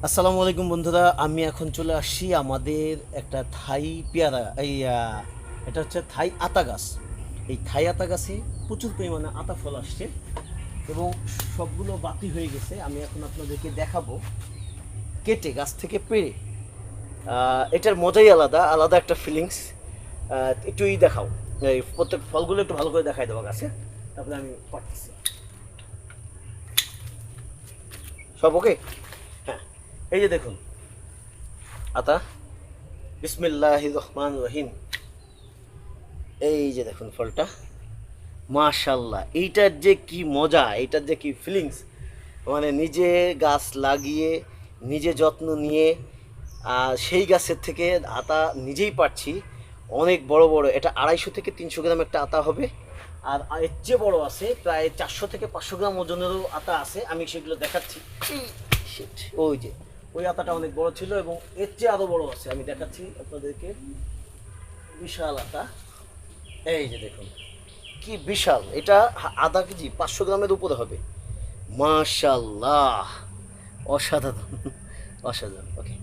আসসালামু আলাইকুম বন্ধুরা, আমি এখন চলে আসছি আমাদের একটা থাই পেয়ারা এটা হচ্ছে থাই আতা গাছ। এই থাই আতা গাছে প্রচুর পরিমাণে আতা ফল আসছে এবং সবগুলো বাতি হয়ে গেছে। আমি এখন আপনাদেরকে দেখাবো কেটে গাছ থেকে পেড়ে। এটার মজাই আলাদা, আলাদা একটা ফিলিংস। একটুই দেখাও, এই প্রত্যেক ফলগুলো একটু ভালো করে দেখাই দেবো গাছে, তারপরে আমি পারতেছি সব ওকে। হ্যাঁ, এই যে দেখুন আতা, বিসমিল্লাহির রহমানির রহিম। এই যে দেখুন ফলটা, মাশাল্লাহ। এইটার যে কি মজা, এইটার যে কি ফিলিংস, মানে নিজে গাছ লাগিয়ে নিজে যত্ন নিয়ে সেই গাছের থেকে আতা নিজেই পাচ্ছি। অনেক বড় বড়, এটা 250 থেকে 300 গ্রাম একটা আতা হবে। আর এর চেয়ে বড় আছে, প্রায় 400 থেকে 500 গ্রাম ওজনেরও আতা আছে। আমি সেগুলো দেখাচ্ছি। এই shit, ওই যে ওই আতাটা অনেক বড় ছিল এবং এর চেয়ে আরও বড় আছে, আমি দেখাচ্ছি আপনাদেরকে। বিশাল আতা, এই যে দেখুন কি বিশাল। এটা আধা কেজি, 500 গ্রামের উপরে হবে। মাশাল্লাহ, অসাধারণ, অসাধারণ। ওকে।